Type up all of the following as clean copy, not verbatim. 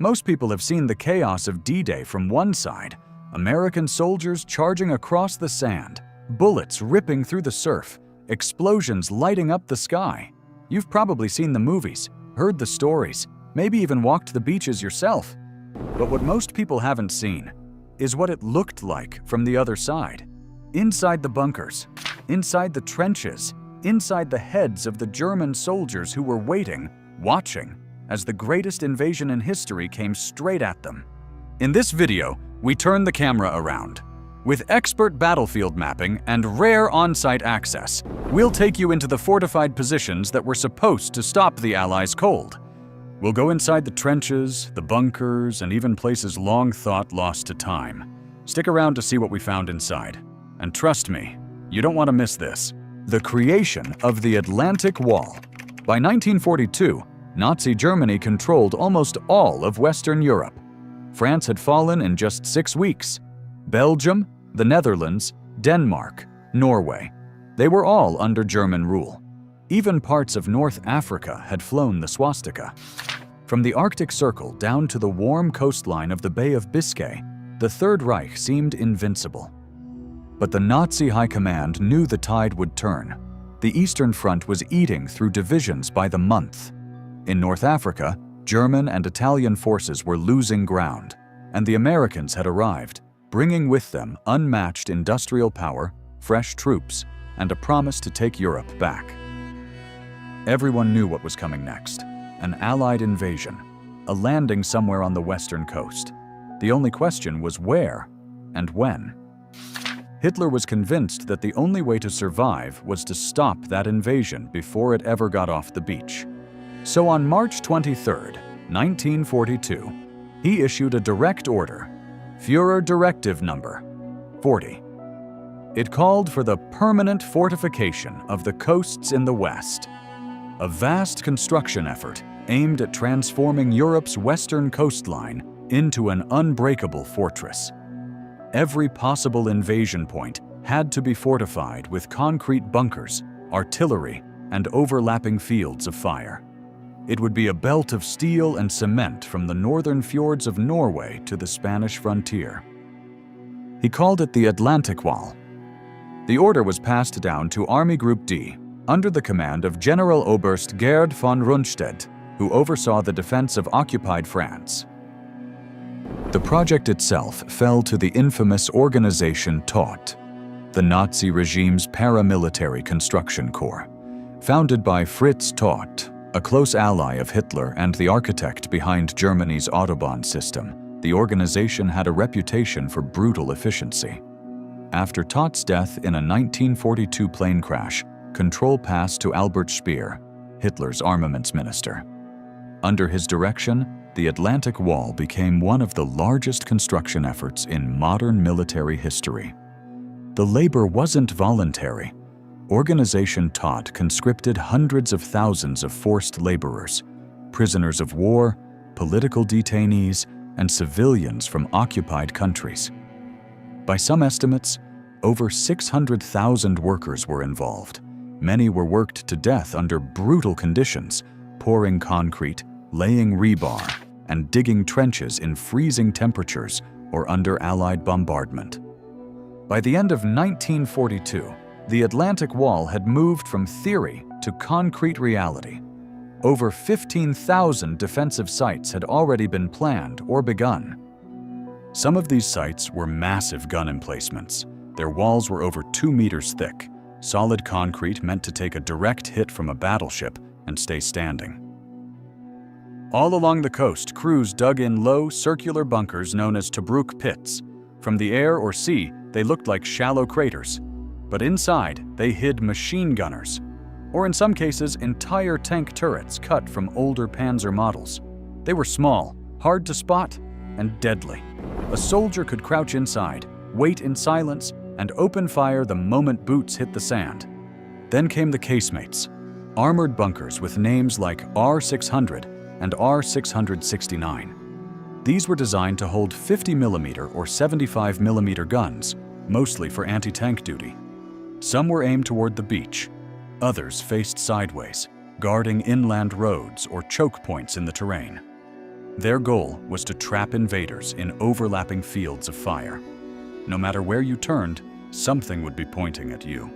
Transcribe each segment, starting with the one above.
Most people have seen the chaos of D-Day from one side, American soldiers charging across the sand, bullets ripping through the surf, explosions lighting up the sky. You've probably seen the movies, heard the stories, maybe even walked the beaches yourself. But what most people haven't seen is what it looked like from the other side. Inside the bunkers, inside the trenches, inside the heads of the German soldiers who were waiting, watching, as the greatest invasion in history came straight at them. In this video, we turn the camera around. With expert battlefield mapping and rare on-site access, we'll take you into the fortified positions that were supposed to stop the Allies cold. We'll go inside the trenches, the bunkers, and even places long thought lost to time. Stick around to see what we found inside. And trust me, you don't want to miss this. The creation of the Atlantic Wall. By 1942, Nazi Germany controlled almost all of Western Europe. France had fallen in just 6 weeks. Belgium, the Netherlands, Denmark, Norway. They were all under German rule. Even parts of North Africa had flown the swastika. From the Arctic Circle down to the warm coastline of the Bay of Biscay, the Third Reich seemed invincible. But the Nazi high command knew the tide would turn. The Eastern Front was eating through divisions by the month. In North Africa, German and Italian forces were losing ground, and the Americans had arrived, bringing with them unmatched industrial power, fresh troops, and a promise to take Europe back. Everyone knew what was coming next: an Allied invasion, a landing somewhere on the western coast. The only question was where and when. Hitler was convinced that the only way to survive was to stop that invasion before it ever got off the beach. So on March 23, 1942, he issued a direct order, Führer Directive Number 40. It called for the permanent fortification of the coasts in the West, a vast construction effort aimed at transforming Europe's western coastline into an unbreakable fortress. Every possible invasion point had to be fortified with concrete bunkers, artillery, and overlapping fields of fire. It would be a belt of steel and cement from the northern fjords of Norway to the Spanish frontier. He called it the Atlantic Wall. The order was passed down to Army Group D under the command of General Oberst Gerd von Rundstedt, who oversaw the defense of occupied France. The project itself fell to the infamous organization Todt, the Nazi regime's paramilitary construction corps. Founded by Fritz Todt, a close ally of Hitler and the architect behind Germany's Autobahn system, the organization had a reputation for brutal efficiency. After Todt's death in a 1942 plane crash, control passed to Albert Speer, Hitler's armaments minister. Under his direction, the Atlantic Wall became one of the largest construction efforts in modern military history. The labor wasn't voluntary. Organization Todt conscripted hundreds of thousands of forced laborers, prisoners of war, political detainees, and civilians from occupied countries. By some estimates, over 600,000 workers were involved. Many were worked to death under brutal conditions, pouring concrete, laying rebar, and digging trenches in freezing temperatures or under Allied bombardment. By the end of 1942, the Atlantic Wall had moved from theory to concrete reality. Over 15,000 defensive sites had already been planned or begun. Some of these sites were massive gun emplacements. Their walls were over 2 meters thick, solid concrete meant to take a direct hit from a battleship and stay standing. All along the coast, crews dug in low, circular bunkers known as Tobruk pits. From the air or sea, they looked like shallow craters. But inside, they hid machine gunners, or in some cases, entire tank turrets cut from older Panzer models. They were small, hard to spot, and deadly. A soldier could crouch inside, wait in silence, and open fire the moment boots hit the sand. Then came the casemates, armored bunkers with names like R600 and R669. These were designed to hold 50mm or 75mm guns, mostly for anti-tank duty. Some were aimed toward the beach. Others faced sideways, guarding inland roads or choke points in the terrain. Their goal was to trap invaders in overlapping fields of fire. No matter where you turned, something would be pointing at you.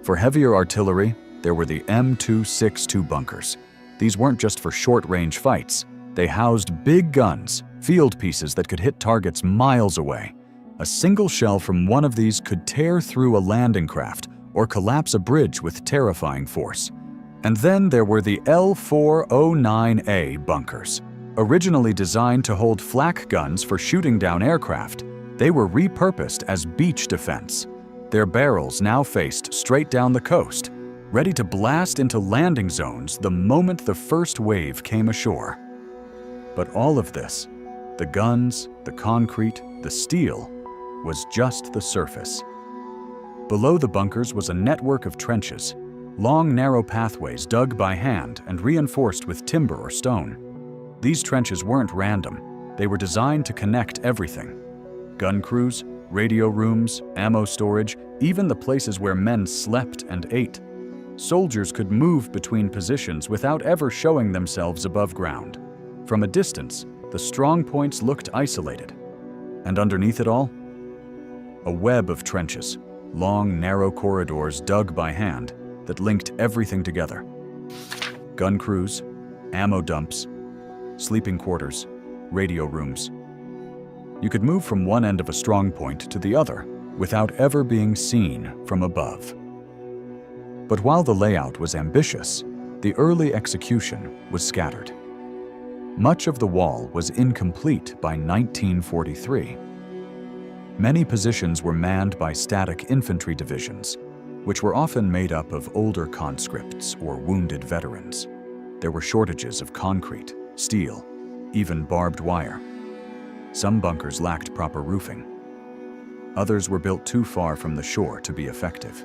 For heavier artillery, there were the M262 bunkers. These weren't just for short-range fights. They housed big guns, field pieces that could hit targets miles away. A single shell from one of these could tear through a landing craft or collapse a bridge with terrifying force. And then there were the L409A bunkers. Originally designed to hold flak guns for shooting down aircraft, they were repurposed as beach defense. Their barrels now faced straight down the coast, ready to blast into landing zones the moment the first wave came ashore. But all of this, the guns, the concrete, the steel, was just the surface. Below the bunkers was a network of trenches, long narrow pathways dug by hand and reinforced with timber or stone. These trenches weren't random. They were designed to connect everything. Gun crews, radio rooms, ammo storage, even the places where men slept and ate. Soldiers could move between positions without ever showing themselves above ground. From a distance, the strongpoints looked isolated. And underneath it all, a web of trenches, long, narrow corridors dug by hand that linked everything together. Gun crews, ammo dumps, sleeping quarters, radio rooms. You could move from one end of a strongpoint to the other without ever being seen from above. But while the layout was ambitious, the early execution was scattered. Much of the wall was incomplete by 1943. Many positions were manned by static infantry divisions, which were often made up of older conscripts or wounded veterans. There were shortages of concrete, steel, even barbed wire. Some bunkers lacked proper roofing. Others were built too far from the shore to be effective.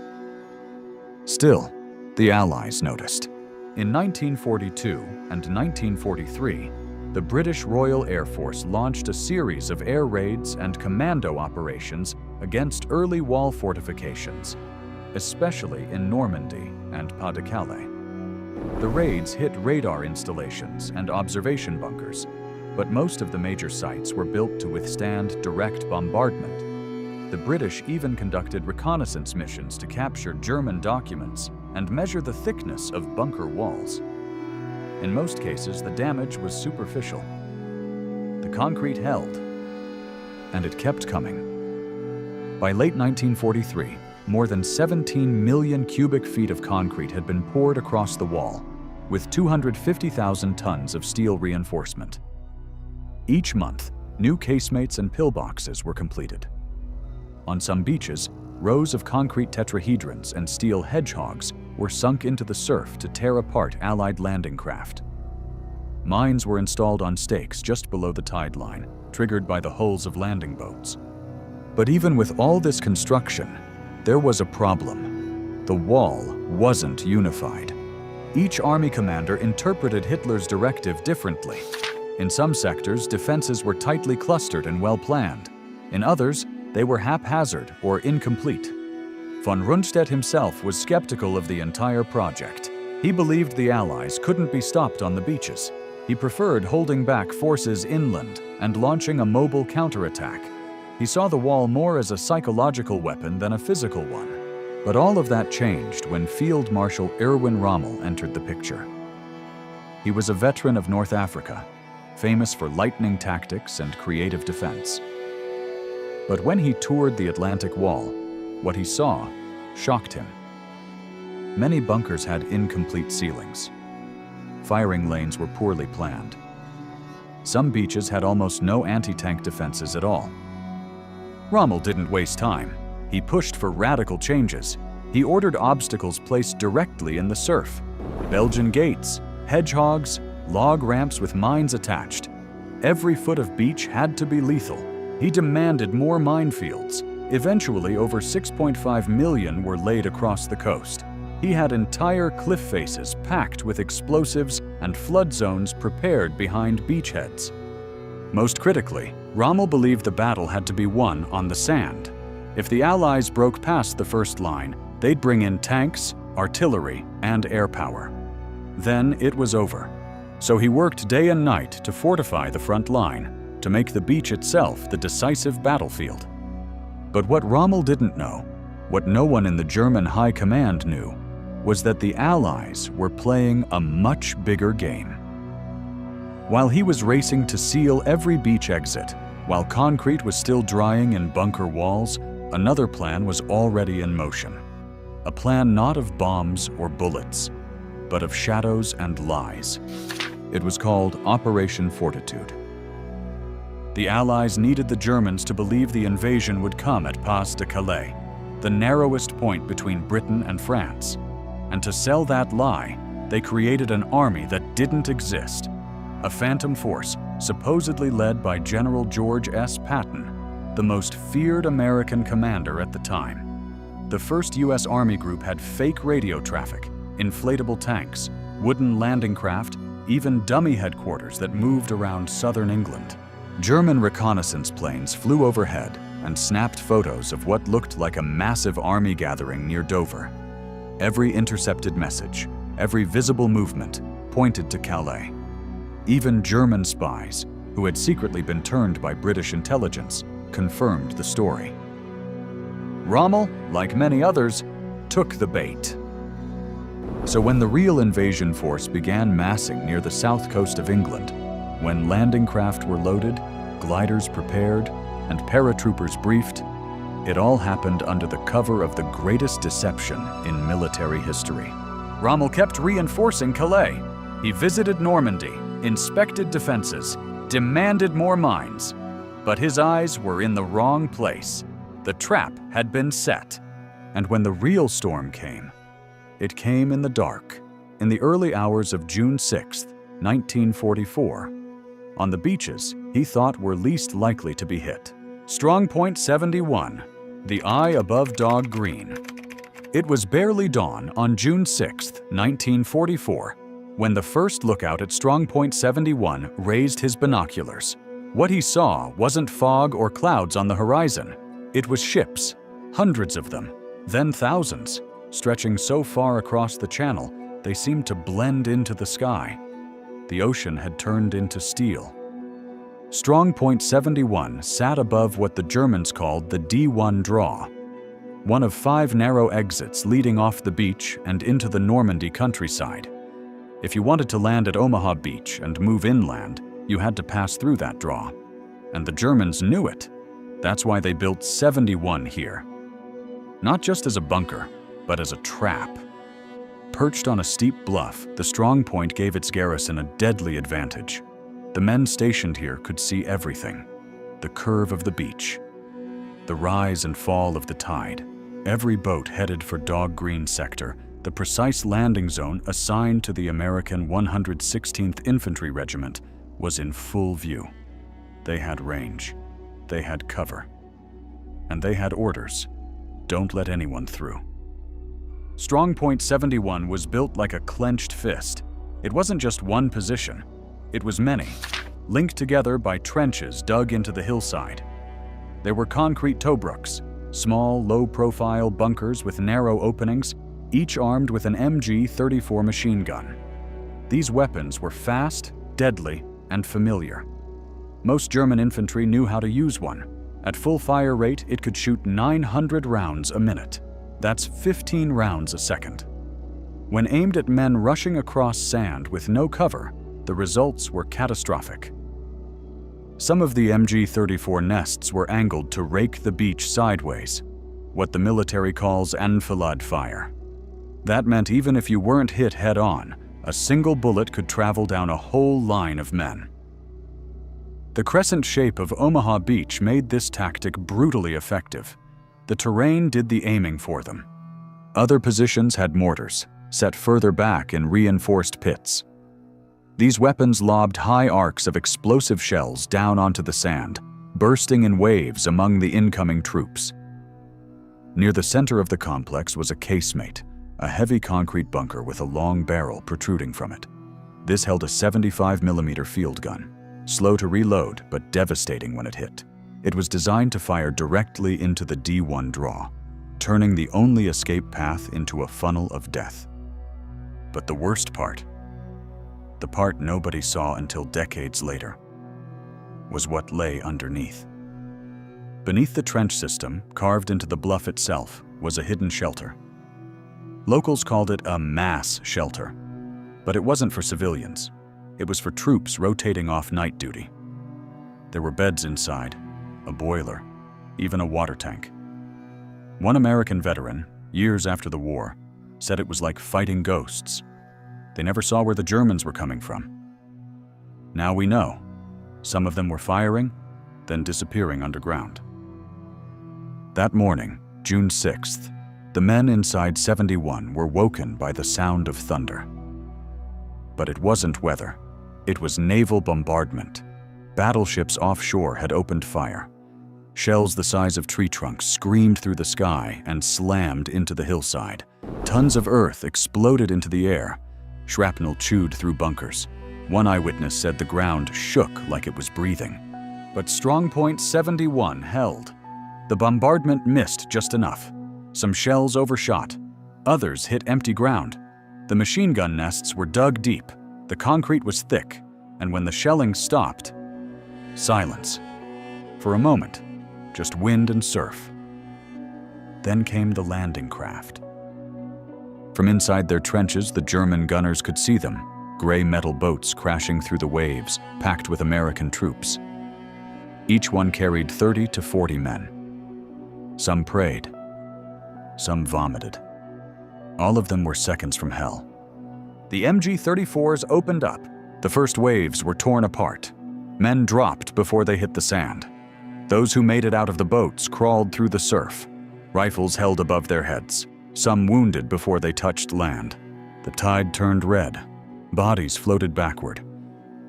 Still, the Allies noticed. In 1942 and 1943, the British Royal Air Force launched a series of air raids and commando operations against early wall fortifications, especially in Normandy and Pas-de-Calais. The raids hit radar installations and observation bunkers, but most of the major sites were built to withstand direct bombardment. The British even conducted reconnaissance missions to capture German documents and measure the thickness of bunker walls. In most cases, the damage was superficial. The concrete held, and it kept coming. By late 1943, more than 17 million cubic feet of concrete had been poured across the wall, with 250,000 tons of steel reinforcement. Each month, new casemates and pillboxes were completed. On some beaches, rows of concrete tetrahedrons and steel hedgehogs were sunk into the surf to tear apart Allied landing craft. Mines were installed on stakes just below the tide line, triggered by the hulls of landing boats. But even with all this construction, there was a problem. The wall wasn't unified. Each army commander interpreted Hitler's directive differently. In some sectors, defenses were tightly clustered and well-planned. In others, they were haphazard or incomplete. Von Rundstedt himself was skeptical of the entire project. He believed the Allies couldn't be stopped on the beaches. He preferred holding back forces inland and launching a mobile counterattack. He saw the wall more as a psychological weapon than a physical one. But all of that changed when Field Marshal Erwin Rommel entered the picture. He was a veteran of North Africa, famous for lightning tactics and creative defense. But when he toured the Atlantic Wall, what he saw shocked him. Many bunkers had incomplete ceilings. Firing lanes were poorly planned. Some beaches had almost no anti-tank defenses at all. Rommel didn't waste time. He pushed for radical changes. He ordered obstacles placed directly in the surf. Belgian gates, hedgehogs, log ramps with mines attached. Every foot of beach had to be lethal. He demanded more minefields. Eventually, over 6.5 million were laid across the coast. He had entire cliff faces packed with explosives and flood zones prepared behind beachheads. Most critically, Rommel believed the battle had to be won on the sand. If the Allies broke past the first line, they'd bring in tanks, artillery, and air power. Then it was over. So he worked day and night to fortify the front line, to make the beach itself the decisive battlefield. But what Rommel didn't know, what no one in the German high command knew, was that the Allies were playing a much bigger game. While he was racing to seal every beach exit, while concrete was still drying in bunker walls, another plan was already in motion. A plan not of bombs or bullets, but of shadows and lies. It was called Operation Fortitude. The Allies needed the Germans to believe the invasion would come at Pas de Calais, the narrowest point between Britain and France. And to sell that lie, they created an army that didn't exist, a phantom force supposedly led by General George S. Patton, the most feared American commander at the time. The first U.S. Army group had fake radio traffic, inflatable tanks, wooden landing craft, even dummy headquarters that moved around southern England. German reconnaissance planes flew overhead and snapped photos of what looked like a massive army gathering near Dover. Every intercepted message, every visible movement pointed to Calais. Even German spies, who had secretly been turned by British intelligence, confirmed the story. Rommel, like many others, took the bait. So when the real invasion force began massing near the south coast of England, when landing craft were loaded, gliders prepared, and paratroopers briefed, it all happened under the cover of the greatest deception in military history. Rommel kept reinforcing Calais. He visited Normandy, inspected defenses, demanded more mines. But his eyes were in the wrong place. The trap had been set. And when the real storm came, it came in the dark, in the early hours of June 6, 1944, on the beaches he thought were least likely to be hit. Strongpoint 71, the eye above Dog Green. It was barely dawn on June 6, 1944, when the first lookout at Strongpoint 71 raised his binoculars. What he saw wasn't fog or clouds on the horizon. It was ships, hundreds of them, then thousands, stretching so far across the channel they seemed to blend into the sky. The ocean had turned into steel. Strongpoint 71 sat above what the Germans called the D1 draw, one of 5 narrow exits leading off the beach and into the Normandy countryside. If you wanted to land at Omaha Beach and move inland, you had to pass through that draw. And the Germans knew it. That's why they built 71 here. Not just as a bunker, but as a trap. Perched on a steep bluff, the Strongpoint gave its garrison a deadly advantage. The men stationed here could see everything. The curve of the beach, the rise and fall of the tide, every boat headed for Dog Green sector, the precise landing zone assigned to the American 116th Infantry Regiment was in full view. They had range, they had cover, and they had orders: don't let anyone through. Strongpoint 71 was built like a clenched fist. It wasn't just one position. It was many, linked together by trenches dug into the hillside. There were concrete tobrukes, small, low-profile bunkers with narrow openings, each armed with an MG-34 machine gun. These weapons were fast, deadly, and familiar. Most German infantry knew how to use one. At full fire rate, it could shoot 900 rounds a minute. That's 15 rounds a second. When aimed at men rushing across sand with no cover, the results were catastrophic. Some of the MG-34 nests were angled to rake the beach sideways, what the military calls enfilade fire. That meant even if you weren't hit head-on, a single bullet could travel down a whole line of men. The crescent shape of Omaha Beach made this tactic brutally effective. The terrain did the aiming for them. Other positions had mortars, set further back in reinforced pits. These weapons lobbed high arcs of explosive shells down onto the sand, bursting in waves among the incoming troops. Near the center of the complex was a casemate, a heavy concrete bunker with a long barrel protruding from it. This held a 75mm field gun, slow to reload but devastating when it hit. It was designed to fire directly into the D1 draw, turning the only escape path into a funnel of death. But the worst part, The part nobody saw until decades later was what lay underneath. Beneath the trench system, carved into the bluff itself, was a hidden shelter. Locals called it a mass shelter, but it wasn't for civilians. It was for troops rotating off night duty. There were beds inside, a boiler, even a water tank. One American veteran, years after the war, said it was like fighting ghosts. They never saw where the Germans were coming from. Now we know. Some of them were firing, then disappearing underground. That morning, June 6th, the men inside 71 were woken by the sound of thunder. But it wasn't weather. It was naval bombardment. Battleships offshore had opened fire. Shells the size of tree trunks screamed through the sky and slammed into the hillside. Tons of earth exploded into the air. Shrapnel chewed through bunkers. One eyewitness said the ground shook like it was breathing. But Strongpoint 71 held. The bombardment missed just enough. Some shells overshot. Others hit empty ground. The machine gun nests were dug deep. The concrete was thick. And when the shelling stopped, silence. For a moment, just wind and surf. Then came the landing craft. From inside their trenches, the German gunners could see them, gray metal boats crashing through the waves, packed with American troops. Each one carried 30 to 40 men. Some prayed. Some vomited. All of them were seconds from hell. The MG-34s opened up. The first waves were torn apart. Men dropped before they hit the sand. Those who made it out of the boats crawled through the surf, rifles held above their heads, some wounded before they touched land. The tide turned red. Bodies floated backward.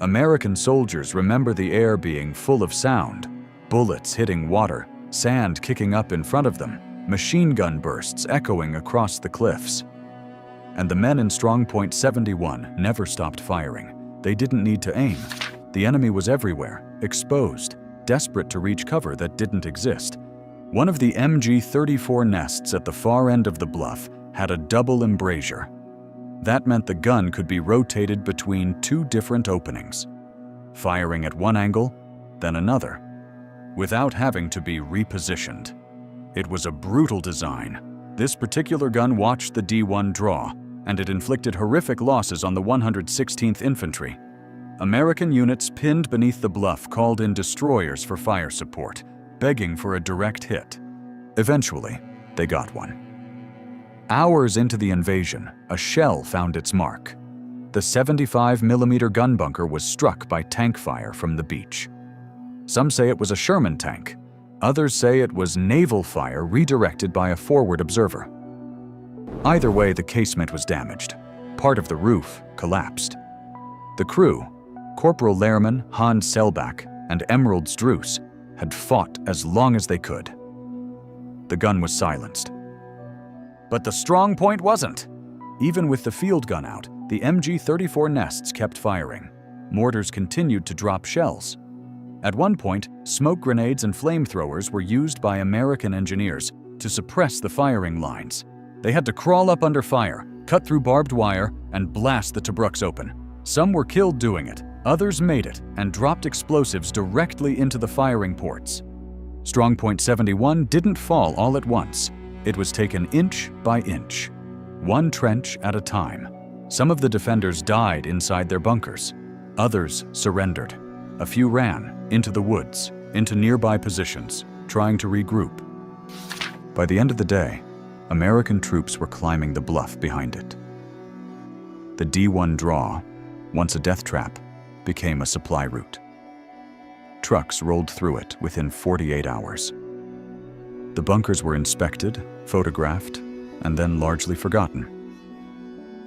American soldiers remember the air being full of sound, bullets hitting water, sand kicking up in front of them, machine gun bursts echoing across the cliffs. And the men in Strongpoint 71 never stopped firing. They didn't need to aim. The enemy was everywhere, exposed, desperate to reach cover that didn't exist. One of the MG-34 nests at the far end of the bluff had a double embrasure. That meant the gun could be rotated between two different openings, firing at one angle, then another, without having to be repositioned. It was a brutal design. This particular gun watched the D-1 draw, and it inflicted horrific losses on the 116th Infantry. American units pinned beneath the bluff called in destroyers for fire support, begging for a direct hit. Eventually, they got one. Hours into the invasion, a shell found its mark. The 75mm gun bunker was struck by tank fire from the beach. Some say it was a Sherman tank. Others say it was naval fire redirected by a forward observer. Either way, the casement was damaged. Part of the roof collapsed. The crew, Corporal Lehrman, Hans Selbach, and Emerald Struess, had fought as long as they could. The gun was silenced. But the Strongpoint wasn't. Even with the field gun out, the MG-34 nests kept firing. Mortars continued to drop shells. At one point, smoke grenades and flamethrowers were used by American engineers to suppress the firing lines. They had to crawl up under fire, cut through barbed wire, and blast the Tobruks open. Some were killed doing it, others made it and dropped explosives directly into the firing ports. Strongpoint 71 didn't fall all at once. It was taken inch by inch, one trench at a time. Some of the defenders died inside their bunkers. Others surrendered. A few ran into the woods, into nearby positions, trying to regroup. By the end of the day, American troops were climbing the bluff behind it. The D-1 draw, once a death trap, became a supply route. Trucks rolled through it within 48 hours. The bunkers were inspected, photographed, and then largely forgotten.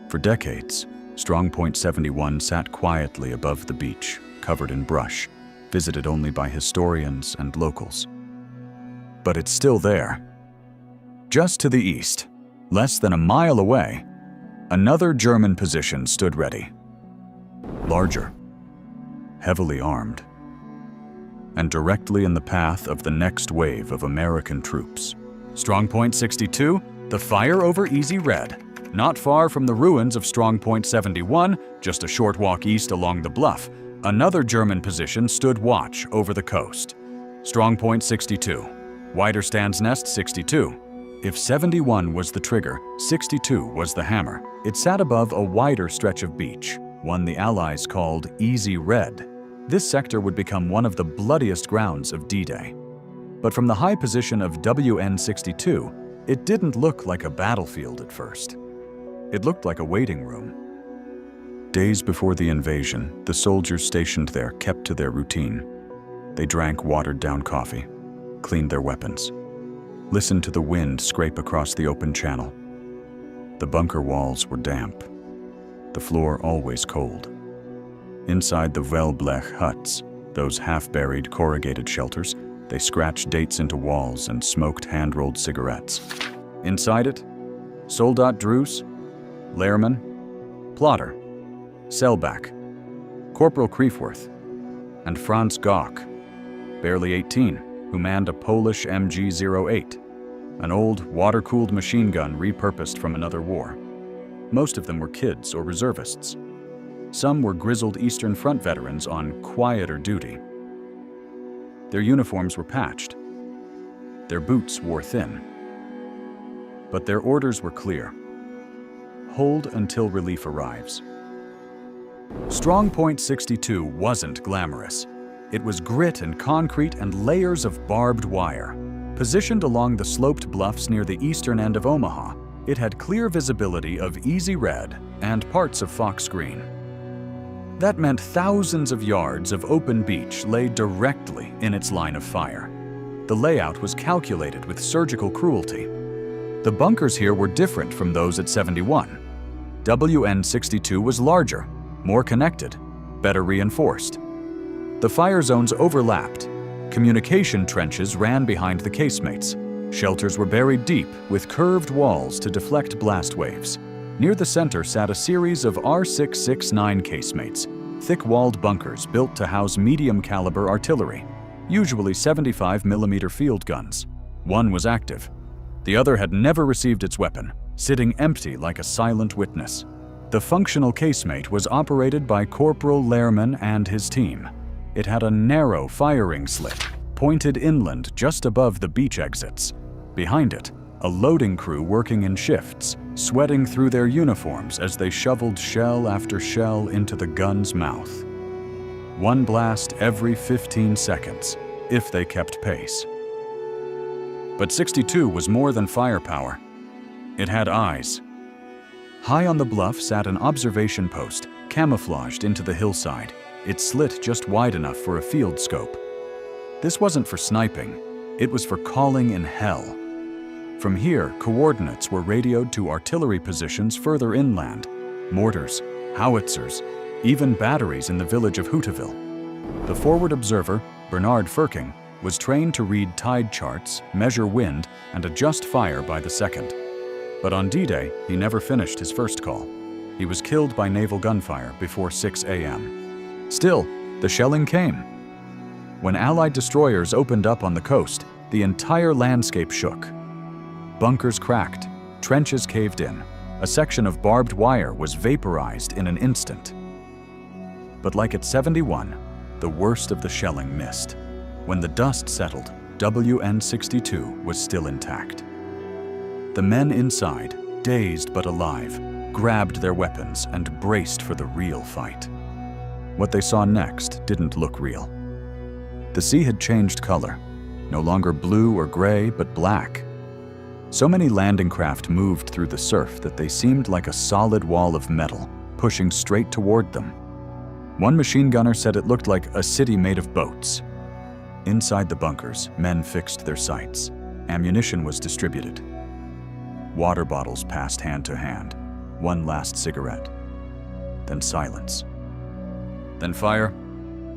For decades, Strongpoint 71 sat quietly above the beach, covered in brush, visited only by historians and locals. But it's still there. Just to the east, less than a mile away, another German position stood ready. Larger, heavily armed, and directly in the path of the next wave of American troops. Strongpoint 62, the fire over Easy Red. Not far from the ruins of Strongpoint 71, just a short walk east along the bluff, another German position stood watch over the coast. Strongpoint 62. Wider Stand's Nest 62. If 71 was the trigger, 62 was the hammer. It sat above a wider stretch of beach, one the Allies called Easy Red. This sector would become one of the bloodiest grounds of D-Day. But from the high position of WN 62, it didn't look like a battlefield at first. It looked like a waiting room. Days before the invasion, the soldiers stationed there kept to their routine. They drank watered-down coffee, cleaned their weapons, listened to the wind scrape across the open channel. The bunker walls were damp, the floor always cold. Inside the Wellblech huts, those half-buried corrugated shelters, they scratched dates into walls and smoked hand-rolled cigarettes. Inside it, Soldat Druce, Lehrman, Plotter, Selbach, Corporal Kreefworth, and Franz Gauck, barely 18, who manned a Polish MG-08, an old, water-cooled machine gun repurposed from another war. Most of them were kids or reservists. Some were grizzled Eastern Front veterans on quieter duty. Their uniforms were patched. Their boots wore thin. But their orders were clear. Hold until relief arrives. Strongpoint 62 wasn't glamorous. It was grit and concrete and layers of barbed wire. Positioned along the sloped bluffs near the eastern end of Omaha, it had clear visibility of Easy Red and parts of Fox Green. That meant thousands of yards of open beach lay directly in its line of fire. The layout was calculated with surgical cruelty. The bunkers here were different from those at 71. WN 62 was larger, more connected, better reinforced. The fire zones overlapped. Communication trenches ran behind the casemates. Shelters were buried deep with curved walls to deflect blast waves. Near the center sat a series of R669 casemates, thick-walled bunkers built to house medium-caliber artillery, usually 75mm field guns. One was active. The other had never received its weapon, sitting empty like a silent witness. The functional casemate was operated by Corporal Lehrman and his team. It had a narrow firing slit, pointed inland just above the beach exits. Behind it, a loading crew working in shifts, sweating through their uniforms as they shoveled shell after shell into the gun's mouth. One blast every 15 seconds, if they kept pace. But 62 was more than firepower. It had eyes. High on the bluff sat an observation post, camouflaged into the hillside, its slit just wide enough for a field scope. This wasn't for sniping, it was for calling in hell. From here, coordinates were radioed to artillery positions further inland, mortars, howitzers, even batteries in the village of Hooteville. The forward observer, Bernard Firking, was trained to read tide charts, measure wind, and adjust fire by the second. But on D-Day, he never finished his first call. He was killed by naval gunfire before 6 a.m. Still, the shelling came. When Allied destroyers opened up on the coast, the entire landscape shook. Bunkers cracked, trenches caved in. A section of barbed wire was vaporized in an instant. But like at 71, the worst of the shelling missed. When the dust settled, WN 62 was still intact. The men inside, dazed but alive, grabbed their weapons and braced for the real fight. What they saw next didn't look real. The sea had changed color, no longer blue or gray, but black. So many landing craft moved through the surf that they seemed like a solid wall of metal, pushing straight toward them. One machine gunner said it looked like a city made of boats. Inside the bunkers, men fixed their sights. Ammunition was distributed. Water bottles passed hand to hand. One last cigarette. Then silence. Then fire.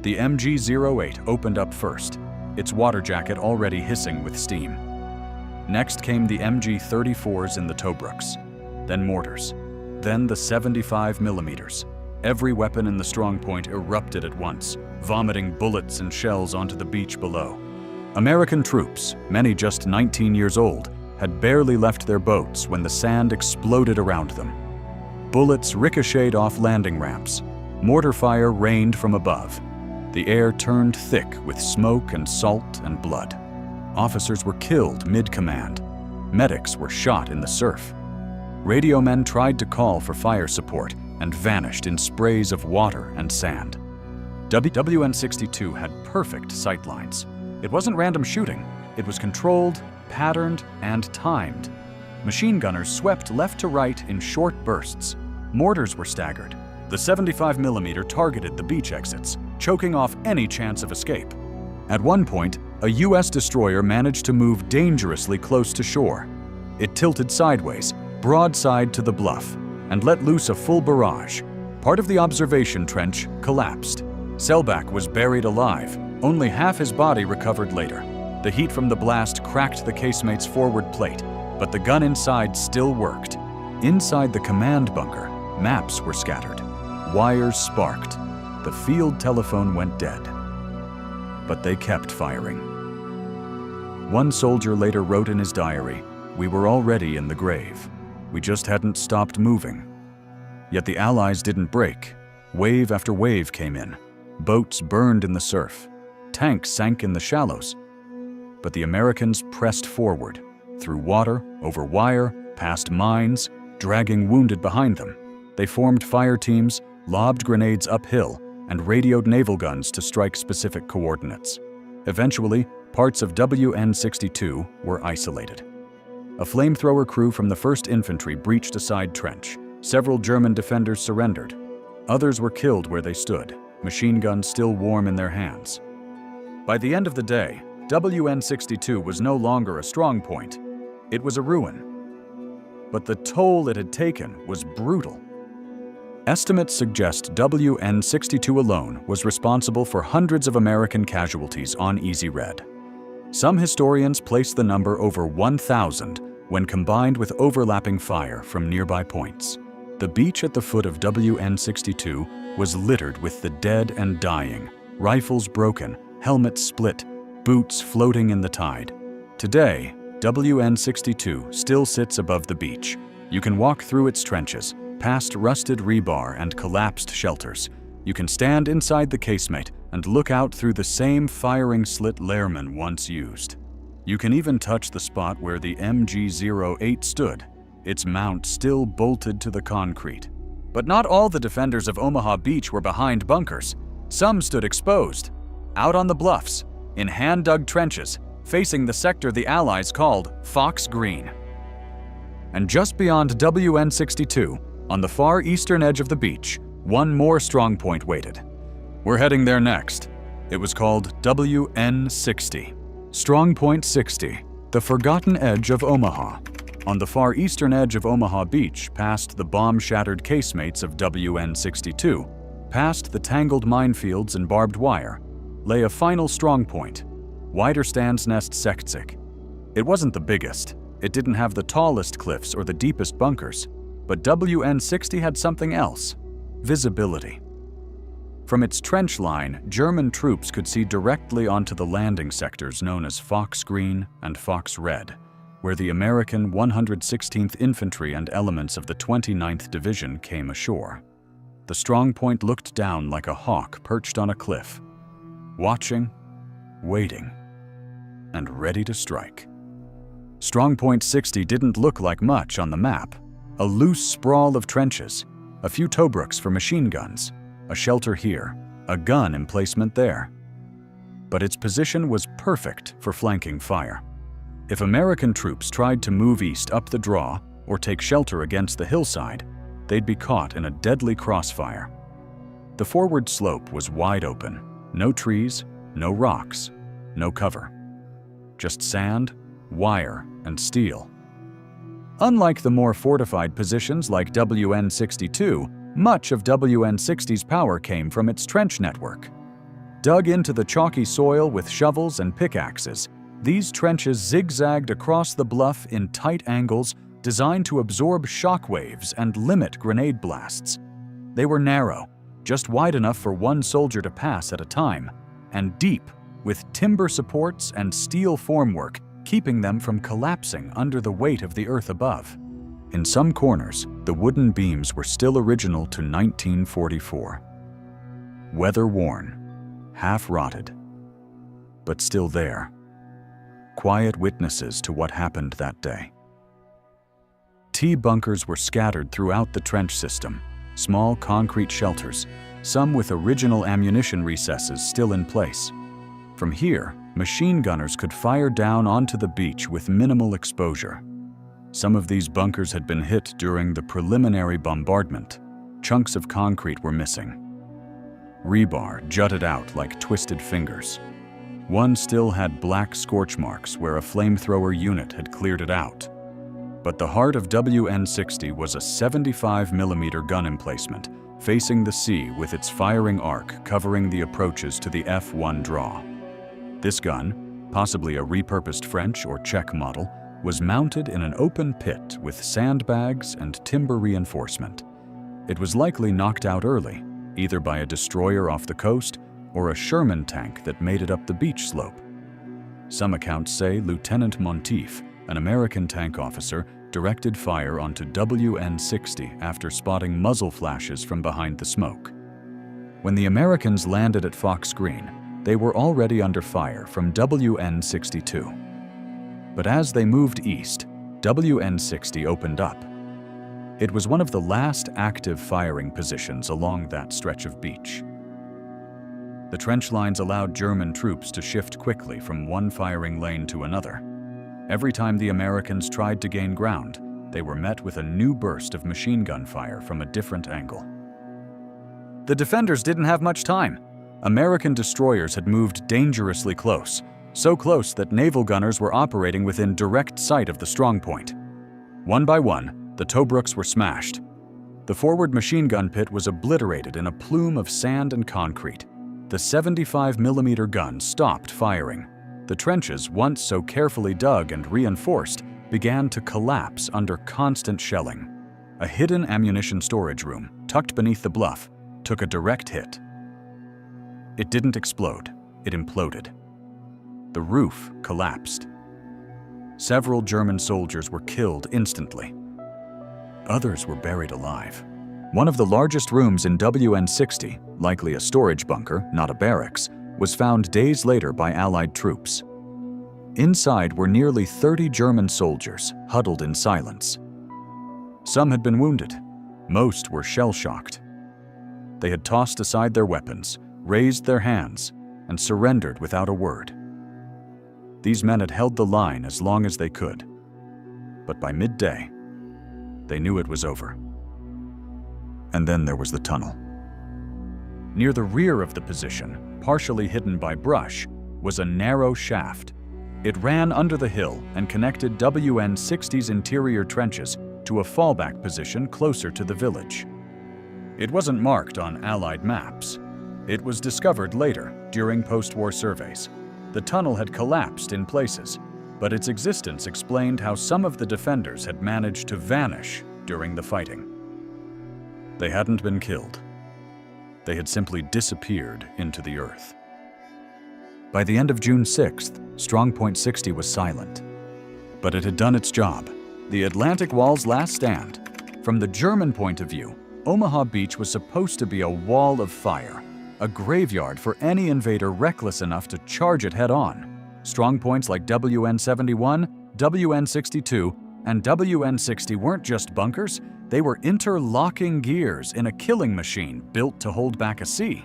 The MG-08 opened up first, its water jacket already hissing with steam. Next came the MG-34s in the Tobruk's, then mortars, then the 75mm. Every weapon in the Strongpoint erupted at once, vomiting bullets and shells onto the beach below. American troops, many just 19 years old, had barely left their boats when the sand exploded around them. Bullets ricocheted off landing ramps. Mortar fire rained from above. The air turned thick with smoke and salt and blood. Officers were killed mid-command. Medics were shot in the surf. Radio men tried to call for fire support and vanished in sprays of water and sand. WN-62 had perfect sightlines. It wasn't random shooting. It was controlled, patterned, and timed. Machine gunners swept left to right in short bursts. Mortars were staggered. The 75mm targeted the beach exits, choking off any chance of escape. At one point, a U.S. destroyer managed to move dangerously close to shore. It tilted sideways, broadside to the bluff, and let loose a full barrage. Part of the observation trench collapsed. Selbach was buried alive. Only half his body recovered later. The heat from the blast cracked the casemate's forward plate, but the gun inside still worked. Inside the command bunker, maps were scattered. Wires sparked. The field telephone went dead. But they kept firing. One soldier later wrote in his diary, "We were already in the grave. We just hadn't stopped moving." Yet the Allies didn't break. Wave after wave came in. Boats burned in the surf. Tanks sank in the shallows. But the Americans pressed forward, through water, over wire, past mines, dragging wounded behind them. They formed fire teams, lobbed grenades uphill, and radioed naval guns to strike specific coordinates. Eventually, parts of WN-62 were isolated. A flamethrower crew from the 1st Infantry breached a side trench. Several German defenders surrendered. Others were killed where they stood, machine guns still warm in their hands. By the end of the day, WN-62 was no longer a strong point. It was a ruin. But the toll it had taken was brutal. Estimates suggest WN-62 alone was responsible for hundreds of American casualties on Easy Red. Some historians place the number over 1,000 when combined with overlapping fire from nearby points. The beach at the foot of WN-62 was littered with the dead and dying, rifles broken, helmets split, boots floating in the tide. Today, WN-62 still sits above the beach. You can walk through its trenches, past rusted rebar and collapsed shelters. You can stand inside the casemate and look out through the same firing slit Lehrman once used. You can even touch the spot where the MG-08 stood, its mount still bolted to the concrete. But not all the defenders of Omaha Beach were behind bunkers. Some stood exposed, out on the bluffs, in hand-dug trenches, facing the sector the Allies called Fox Green. And just beyond WN-62, on the far eastern edge of the beach, one more strongpoint waited. We're heading there next. It was called WN-60. Strongpoint 60, the forgotten edge of Omaha. On the far eastern edge of Omaha Beach, past the bomb-shattered casemates of WN-62, past the tangled minefields and barbed wire, lay a final strongpoint, Widerstandsnest 60. It wasn't the biggest. It didn't have the tallest cliffs or the deepest bunkers. But WN-60 had something else: visibility. From its trench line, German troops could see directly onto the landing sectors known as Fox Green and Fox Red, where the American 116th Infantry and elements of the 29th Division came ashore. The strongpoint looked down like a hawk perched on a cliff, watching, waiting, and ready to strike. Strongpoint 60 didn't look like much on the map. A loose sprawl of trenches, a few Tobruk's for machine guns, a shelter here, a gun emplacement there. But its position was perfect for flanking fire. If American troops tried to move east up the draw or take shelter against the hillside, they'd be caught in a deadly crossfire. The forward slope was wide open, no trees, no rocks, no cover. Just sand, wire, and steel. Unlike the more fortified positions like WN-62, much of WN-60's power came from its trench network. Dug into the chalky soil with shovels and pickaxes, these trenches zigzagged across the bluff in tight angles designed to absorb shock waves and limit grenade blasts. They were narrow, just wide enough for one soldier to pass at a time, and deep, with timber supports and steel formwork keeping them from collapsing under the weight of the earth above. In some corners, the wooden beams were still original to 1944. Weather-worn, half-rotted, but still there. Quiet witnesses to what happened that day. T-bunkers were scattered throughout the trench system, small concrete shelters, some with original ammunition recesses still in place. From here, machine gunners could fire down onto the beach with minimal exposure. Some of these bunkers had been hit during the preliminary bombardment. Chunks of concrete were missing. Rebar jutted out like twisted fingers. One still had black scorch marks where a flamethrower unit had cleared it out. But the heart of WN-60 was a 75mm gun emplacement, facing the sea with its firing arc covering the approaches to the F1 draw. This gun, possibly a repurposed French or Czech model, was mounted in an open pit with sandbags and timber reinforcement. It was likely knocked out early, either by a destroyer off the coast or a Sherman tank that made it up the beach slope. Some accounts say Lieutenant Monteith, an American tank officer, directed fire onto WN-60 after spotting muzzle flashes from behind the smoke. When the Americans landed at Fox Green, they were already under fire from WN-62. But as they moved east, WN-60 opened up. It was one of the last active firing positions along that stretch of beach. The trench lines allowed German troops to shift quickly from one firing lane to another. Every time the Americans tried to gain ground, they were met with a new burst of machine gun fire from a different angle. The defenders didn't have much time. American destroyers had moved dangerously close, so close that naval gunners were operating within direct sight of the Strongpoint. One by one, the Tobruk's were smashed. The forward machine gun pit was obliterated in a plume of sand and concrete. The 75mm gun stopped firing. The trenches, once so carefully dug and reinforced, began to collapse under constant shelling. A hidden ammunition storage room, tucked beneath the bluff, took a direct hit. It didn't explode, it imploded. The roof collapsed. Several German soldiers were killed instantly. Others were buried alive. One of the largest rooms in WN-60, likely a storage bunker, not a barracks, was found days later by Allied troops. Inside were nearly 30 German soldiers, huddled in silence. Some had been wounded. Most were shell-shocked. They had tossed aside their weapons, raised their hands, and surrendered without a word. These men had held the line as long as they could. But by midday, they knew it was over. And then there was the tunnel. Near the rear of the position, partially hidden by brush, was a narrow shaft. It ran under the hill and connected WN-60's interior trenches to a fallback position closer to the village. It wasn't marked on Allied maps. It was discovered later, during post-war surveys. The tunnel had collapsed in places, but its existence explained how some of the defenders had managed to vanish during the fighting. They hadn't been killed. They had simply disappeared into the earth. By the end of June 6th, Strongpoint 60 was silent. But it had done its job. The Atlantic Wall's last stand. From the German point of view, Omaha Beach was supposed to be a wall of fire, a graveyard for any invader reckless enough to charge it head-on. Strongpoints like WN-71, WN-62, and WN-60 weren't just bunkers, they were interlocking gears in a killing machine built to hold back a sea.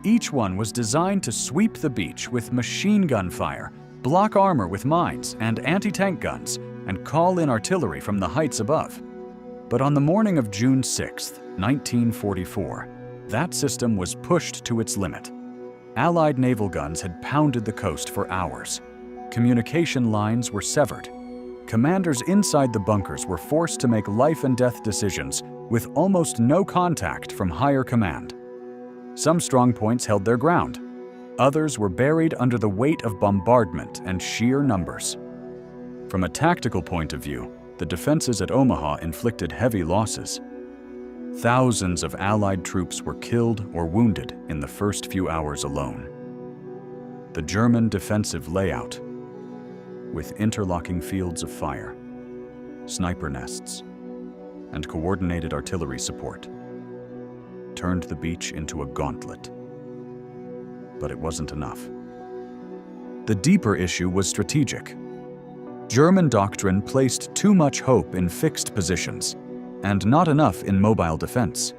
Each one was designed to sweep the beach with machine gun fire, block armor with mines and anti-tank guns, and call in artillery from the heights above. But on the morning of June 6, 1944, that system was pushed to its limit. Allied naval guns had pounded the coast for hours. Communication lines were severed. Commanders inside the bunkers were forced to make life-and-death decisions with almost no contact from higher command. Some strongpoints held their ground. Others were buried under the weight of bombardment and sheer numbers. From a tactical point of view, the defenses at Omaha inflicted heavy losses. Thousands of Allied troops were killed or wounded in the first few hours alone. The German defensive layout with interlocking fields of fire, sniper nests, and coordinated artillery support, turned the beach into a gauntlet. But it wasn't enough. The deeper issue was strategic. German doctrine placed too much hope in fixed positions, and not enough in mobile defense.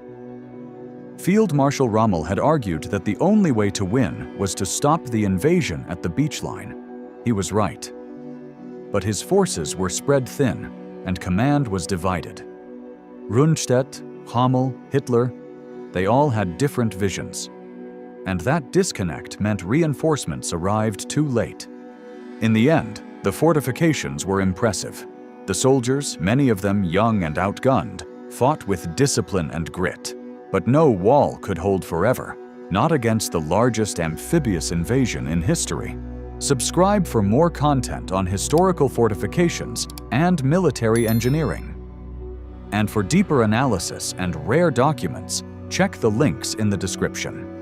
Field Marshal Rommel had argued that the only way to win was to stop the invasion at the beach line. He was right. But his forces were spread thin, and command was divided. Rundstedt, Rommel, Hitler, they all had different visions. And that disconnect meant reinforcements arrived too late. In the end, the fortifications were impressive. The soldiers, many of them young and outgunned, fought with discipline and grit. But no wall could hold forever, not against the largest amphibious invasion in history. Subscribe for more content on historical fortifications and military engineering. And for deeper analysis and rare documents, check the links in the description.